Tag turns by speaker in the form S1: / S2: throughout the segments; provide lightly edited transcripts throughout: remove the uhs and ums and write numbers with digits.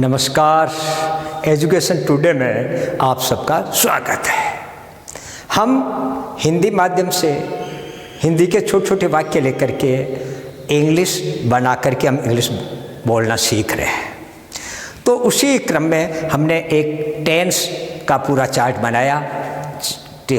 S1: नमस्कार। Education today में आप सबका स्वागत है। हम हिंदी माध्यम से हिंदी के छोटे छोटे वाक्य लेकर के इंग्लिश बना करके हम इंग्लिश बोलना सीख रहे हैं। तो उसी क्रम में हमने एक टेंस का पूरा चार्ट बनाया।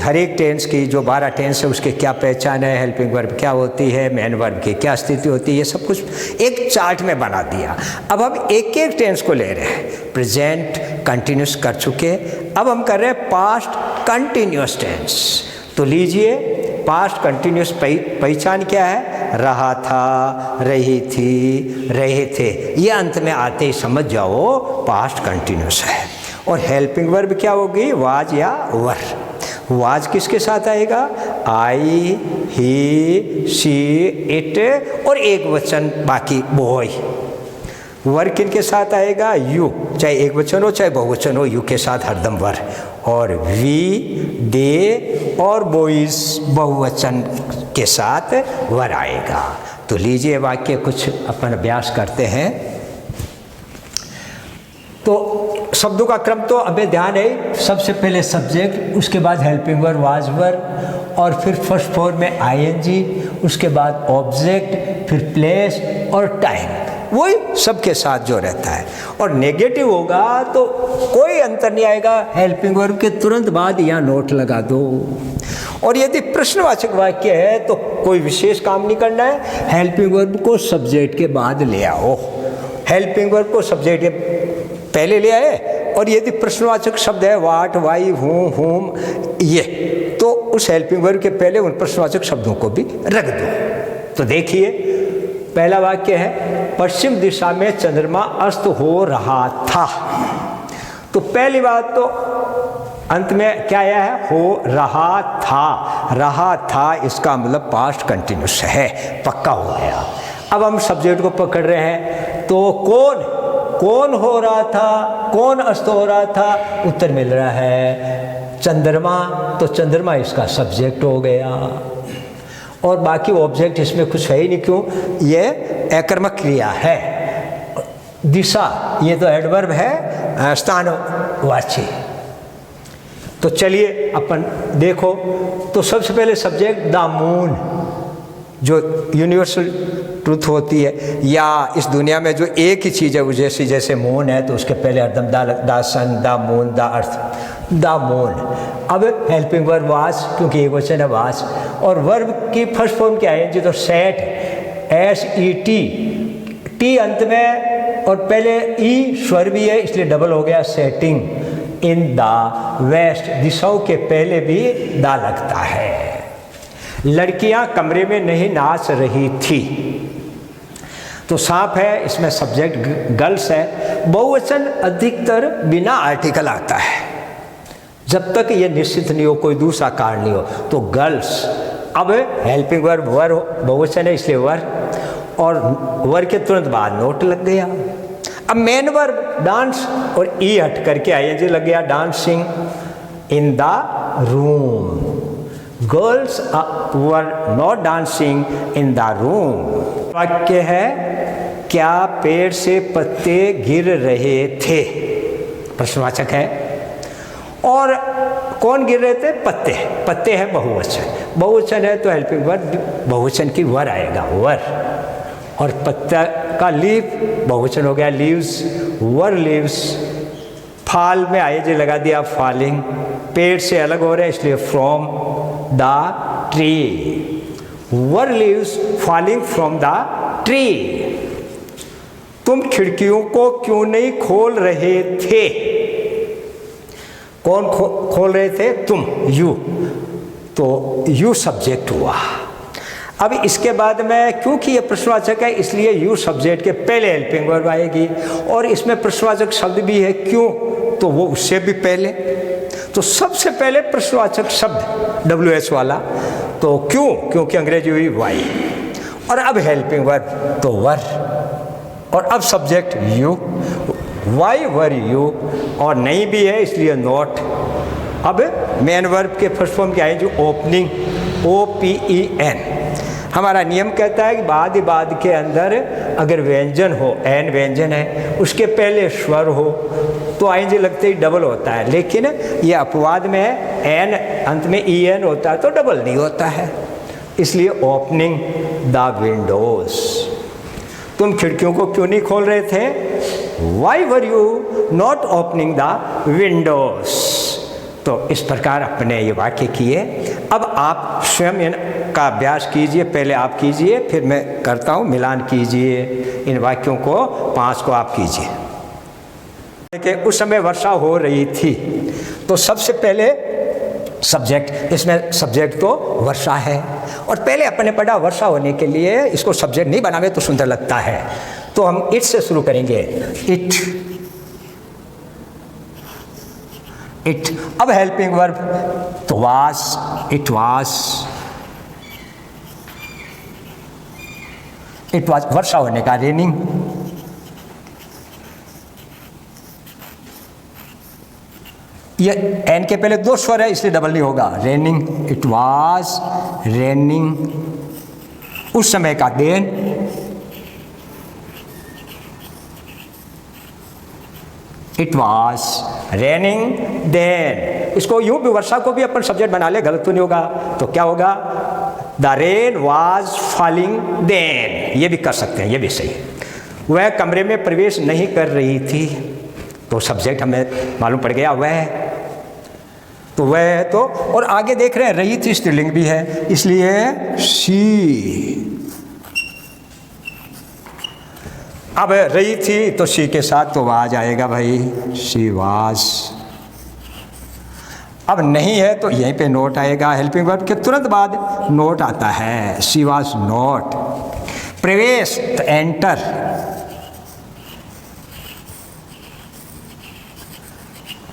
S1: हर एक टेंस की जो 12 टेंस है उसके क्या पहचान है, हेल्पिंग वर्ब क्या होती है, मेन वर्ब की क्या स्थिति होती है, ये सब कुछ एक चार्ट में बना दिया। अब हम एक एक टेंस को ले रहे हैं। प्रेजेंट कंटिन्यूस कर चुके, अब हम कर रहे हैं पास्ट कंटिन्यूस टेंस। तो लीजिए, पास्ट कंटिन्यूस पहचान क्या है? रहा था, रही थी, रहे थे, ये अंत में आते ही समझ जाओ पास्ट कंटिन्यूस है। और हेल्पिंग वर्ब क्या होगी? वाज या वर। वाज किसके साथ आएगा? आई, ही, शी, इट और एक वचन बाकी बॉय। वर किनके साथ आएगा? यू, चाहे एक वचन हो चाहे बहुवचन हो, यू के साथ हरदम वर। और वी, दे और बॉयज बहुवचन के साथ वर आएगा। तो लीजिए वाक्य कुछ अपन अभ्यास करते हैं। तो शब्दों का क्रम तो अबे ध्यान है, सबसे पहले सब्जेक्ट, उसके बाद हेल्पिंग वर्ब वाज वर, और फिर फर्स्ट फॉर्म में आईएनजी, उसके बाद ऑब्जेक्ट, फिर प्लेस और टाइम, वही सबके साथ जो रहता है। और नेगेटिव होगा तो कोई अंतर नहीं आएगा, हेल्पिंग वर्ब के तुरंत बाद यहाँ नोट लगा दो। और यदि प्रश्नवाचक वाक्य है तो कोई विशेष काम नहीं करना है, हेल्पिंग वर्ब को सब्जेक्ट के बाद ले आओ। हेल्पिंग वर्ब को सब्जेक्ट के पहले ले आए, और यदि प्रश्नवाचक शब्द है वाट, वाई, हुम, ये, तो उस हेल्पिंग वर्ब के पहले उन प्रश्नवाचक शब्दों को भी रख दो। तो देखिए, पहला वाक्य है पश्चिम दिशा में चंद्रमा अस्त हो रहा था। तो पहली बात तो अंत में क्या आया है? हो रहा था। रहा था इसका मतलब पास्ट कंटिन्यूस है, पक्का हो गया। अब हम सब्जेक्ट को पकड़ रहे हैं, तो कौन हो रहा था, कौन अस्त हो रहा था? उत्तर मिल रहा है चंद्रमा। तो चंद्रमा इसका सब्जेक्ट हो गया, और बाकी ऑब्जेक्ट इसमें कुछ है ही नहीं। क्यों? ये अकर्मक क्रिया है। दिशा ये तो एडवर्ब है, स्थानवाची। तो चलिए अपन देखो, तो सबसे पहले सब्जेक्ट द मून, जो यूनिवर्सल ट्रूथ होती है, या इस दुनिया में जो एक ही चीज़ है, जैसे जैसे मून है तो उसके पहले हरदम the sun, the moon, the earth, the moon. अब हेल्पिंग वर्ब वाज, क्योंकि एक वचन है वाज, और वर्ब की फर्स्ट फॉर्म क्या है? जो तो सेट, SET, टी अंत में, और पहले ई स्वर भी है इसलिए डबल हो गया, सेटिंग इन द वेस्ट। दिशाओं के पहले भी द लगता है। लड़कियां कमरे में नहीं नाच रही थी। तो साफ है, इसमें सब्जेक्ट गर्ल्स है। बहुवचन अधिकतर बिना आर्टिकल आता है, जब तक ये निश्चित नहीं हो, कोई दूसरा कारण नहीं हो, तो गर्ल्स। अब हेल्पिंग वर्ब वर, बहुवचन है इसलिए वर, और वर के तुरंत बाद नोट लग गया। अब मेन वर्ब डांस, और ई हट करके आईएनजी लग गया, dancing in the room. Girls were not dancing in the room. वाक्य है क्या पेड़ से पत्ते गिर रहे थे? प्रश्नवाचक है। और कौन गिर रहे थे? पत्ते। पत्ते है बहुवचन। बहुवचन है तो हेल्पिंग वर्ब बहुवचन की वर आएगा, वर। और पत्ता का लीफ बहुवचन हो गया, लीव्स, वर लीव्स। फाल में आईएनजी लगा दिया, फॉलिंग। पेड़ से अलग हो रहे हैं इसलिए from the tree. Were leaves falling from the tree. तुम खिड़कियों को क्यों नहीं खोल रहे थे? कौन खोल रहे थे? तुम, यू। तो यू सब्जेक्ट हुआ। अब इसके बाद में, क्योंकि ये प्रश्नवाचक है इसलिए यू सब्जेक्ट के पहले हेल्पिंग वर्ब आएगी, और इसमें प्रश्नवाचक शब्द भी है, क्यों? तो वो उससे भी पहले। तो सबसे पहले प्रश्नवाचक शब्द WH वाला, तो क्यों? क्योंकि अंग्रेजी हुई वाई। और अब हेल्पिंग वर्ब तो वर, और अब subject you, Y were you, और नहीं भी है इसलिए नॉट। अब मेन वर्ब के फर्स्ट फॉर्म क्या है? जो ओपनिंग, OPEN। हमारा नियम कहता है कि बाद ही बाद के अंदर अगर व्यंजन हो, एन व्यंजन है, उसके पहले स्वर हो तो आईएनजी लगते ही डबल होता है, लेकिन ये अपवाद में है, एन अंत में ई एन होता है तो डबल नहीं होता है। इसलिए ओपनिंग द विंडोज, तुम खिड़कियों को क्यों नहीं खोल रहे थे? Y were you not opening the Windows. तो इस प्रकार अपने ये वाक्य किए। अब आप स्वयं इनका अभ्यास कीजिए, पहले आप कीजिए फिर मैं करता हूँ, मिलान कीजिए इन वाक्यों को, 5 को आप कीजिए। कि उस समय वर्षा हो रही थी, तो सबसे पहले सब्जेक्ट, इसमें सब्जेक्ट तो वर्षा है, और पहले अपने पढ़ा वर्षा होने के लिए इसको सब्जेक्ट नहीं बनावे तो सुंदर लगता है, तो हम इट से शुरू करेंगे। इट। अब हेल्पिंग वर्ब तो was, it was, it was वर्षा होने का, रेनिंग। ये एन के पहले 2 स्वर है इसलिए डबल नहीं होगा, रेनिंग, इट वाज रेनिंग, उस समय का, then, it was raining then. इसको यूं भी, वर्षा को भी अपन सब्जेक्ट बना ले, गलत तो नहीं होगा, तो क्या होगा? The rain was falling then, ये भी कर सकते हैं, ये भी सही। वह कमरे में प्रवेश नहीं कर रही थी, तो सब्जेक्ट हमें मालूम पड़ गया वह, तो वह तो, और आगे देख रहे हैं रही थी स्त्रीलिंग भी है, इसलिए शी। अब रही थी तो शी के साथ तो वाज आएगा भाई, शी वाज। अब नहीं है तो यहीं पे नोट आएगा, हेल्पिंग वर्ब के तुरंत बाद नोट आता है, शी वाज नॉट। प्रवेश तो एंटर,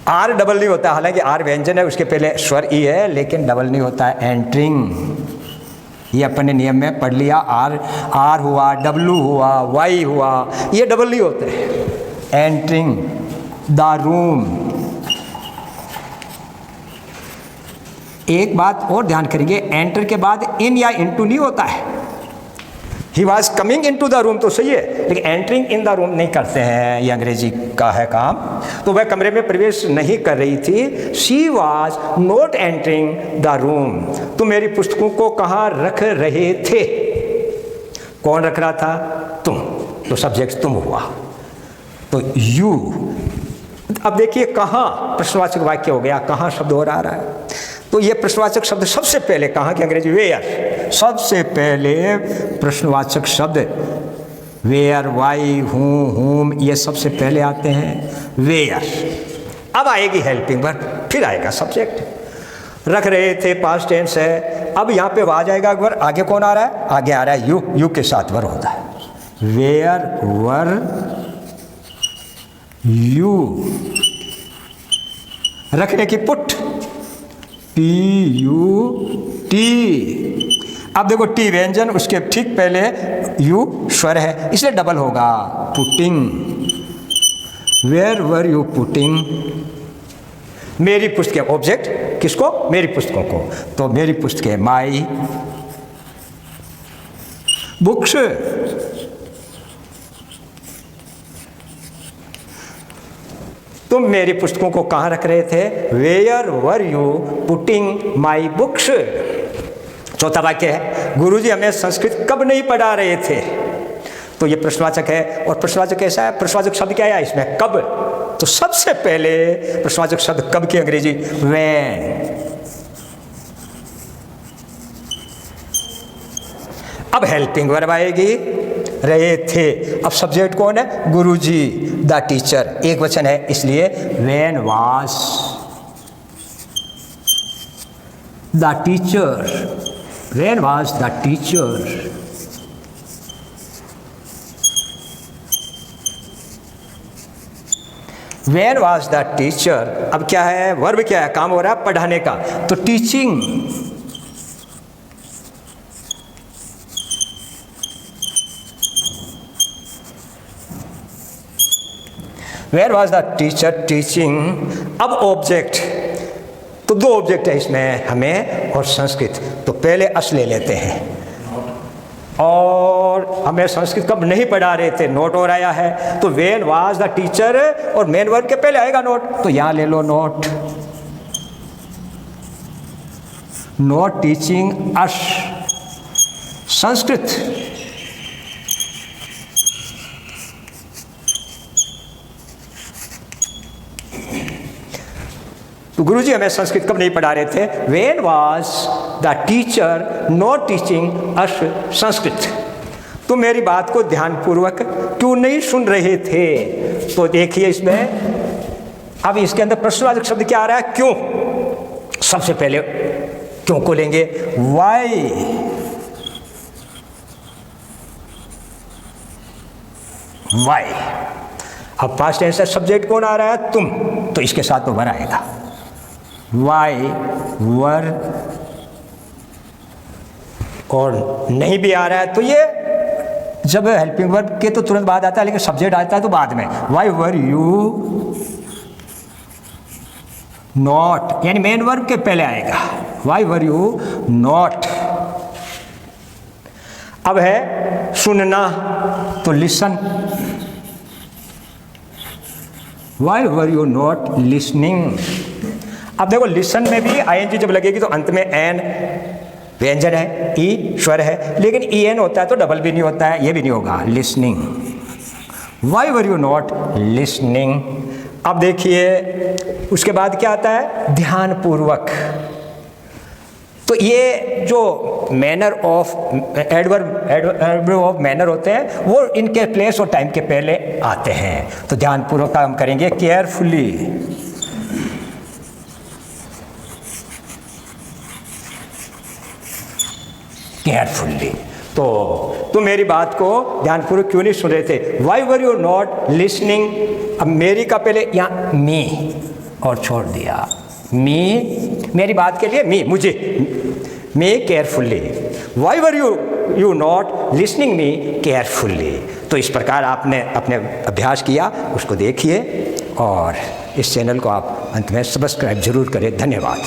S1: आर डबल नहीं होता, हालांकि आर व्यंजन है, उसके पहले स्वर ई है, लेकिन डबल नहीं होता है। एंट्रिंग, ये अपने नियम में पढ़ लिया, आर आर हुआ, डब्लू हुआ, वाई हुआ, ये डबल नहीं होते। Entering the room. एक बात और ध्यान करेंगे, एंटर के बाद इन या इनटू नहीं होता है। He was coming in to the room तो सही है, लेकिन एंटरिंग इन द रूम नहीं करते हैं, ये अंग्रेजी का है काम। तो वह कमरे में प्रवेश नहीं कर रही थी, she was not entering the room. तुम मेरी पुस्तकों को कहाँ रख रहे थे? कौन रख रहा था? तुम, तो सब्जेक्ट तुम हुआ, तो यू। अब देखिए कहाँ प्रश्नवाचक वाक्य हो गया, कहाँ शब्द और आ रहा है, तो ये प्रश्नवाचक शब्द सबसे पहले कहाँ की अंग्रेजी? वेयर। सबसे पहले प्रश्नवाचक शब्द वेयर, वाई, हूँ, हुम, ये सबसे पहले आते हैं, वेयर। अब आएगी हेल्पिंग वर्ब, फिर आएगा सब्जेक्ट। रख रहे थे पास्ट टेंस है, अब यहाँ पे आ जाएगा वर्ब। आगे कौन आ रहा है? आगे आ रहा है यू, यू के साथ वर्ब होता है, वेयर वर यू। रखने की पुट, पी यू टी। अब देखो टी व्यंजन, उसके ठीक पहले यू स्वर है, इसलिए डबल होगा, putting. Where were you putting? मेरी पुस्तकें, ऑब्जेक्ट किसको? मेरी पुस्तकों को, तो मेरी पुस्तकें, माई बुक्स। तुम मेरी पुस्तकों को कहाँ रख रहे थे? Where were you putting my books. चौथा वाक्य है, गुरुजी हमें संस्कृत कब नहीं पढ़ा रहे थे? तो ये प्रश्नवाचक है, और प्रश्नवाचक कैसा है? प्रश्नवाचक शब्द क्या आया इसमें? कब। तो सबसे पहले प्रश्नवाचक शब्द कब की अंग्रेजी? व्हेन। अब हेल्पिंग वर्ब आएगी, रहे थे। अब सब्जेक्ट कौन है? गुरुजी, द टीचर, एक वचन है, इसलिए when was the teacher, when was the teacher. When was the teacher. अब क्या है? वर्ब क्या है? काम हो रहा है पढ़ाने का, तो teaching. Where was the teacher teaching. अब ऑब्जेक्ट, तो 2 ऑब्जेक्ट है इसमें, हमें और संस्कृत। तो पहले अस ले लेते हैं, और हमें संस्कृत कब नहीं पढ़ा रहे थे, नोट और आया है, तो वेन वाज द टीचर और मेन वर्ब के पहले आएगा नोट, तो यहाँ ले लो not, not teaching us Sanskrit. तो गुरुजी हमें संस्कृत कब नहीं पढ़ा रहे थे, when was the teacher not teaching us Sanskrit. तो मेरी बात को ध्यानपूर्वक क्यों नहीं सुन रहे थे? तो देखिए इसमें अब इसके अंदर प्रश्नवाचक शब्द क्या आ रहा है, क्यों। सबसे पहले क्यों को लेंगे, वाई, वाई। अब पास्ट टेंस है, सब्जेक्ट कौन आ रहा है, तुम, तो इसके साथ तो वर आएगा, वाई वर, और नहीं भी आ रहा है तो ये जब हेल्पिंग वर्ब के तो तुरंत बाद आता है, लेकिन सब्जेक्ट आता है तो बाद में, वाई वर यू नॉट, यानी मेन वर्ब के पहले आएगा, वाई वर यू नॉट। अब है सुनना, तो listen, Y were you not listening. अब देखो लिसन में भी आईएनजी जब लगेगी तो अंत में एन व्यंजन है, ई स्वर है, लेकिन ई एन होता है तो डबल भी नहीं होता है, ये भी नहीं होगा, listening, Y were you not listening. अब देखिए उसके बाद क्या आता है, ध्यानपूर्वक। तो ये जो manner of adverb of manner होते हैं वो इनके प्लेस और टाइम के पहले आते हैं। तो ध्यानपूर्वक हम करेंगे, केयरफुली, केयरफुल्ली। तो मेरी बात को ध्यानपूर्वक क्यों नहीं सुन रहे थे, Y were you not listening. अब मेरी का पहले यहाँ मी और छोड़ दिया, मी मेरी बात के लिए, मी मुझे, me carefully, why were you not listening me carefully. तो इस प्रकार आपने अपने अभ्यास किया, उसको देखिए और इस चैनल को आप अंत में सब्सक्राइब जरूर करें। धन्यवाद।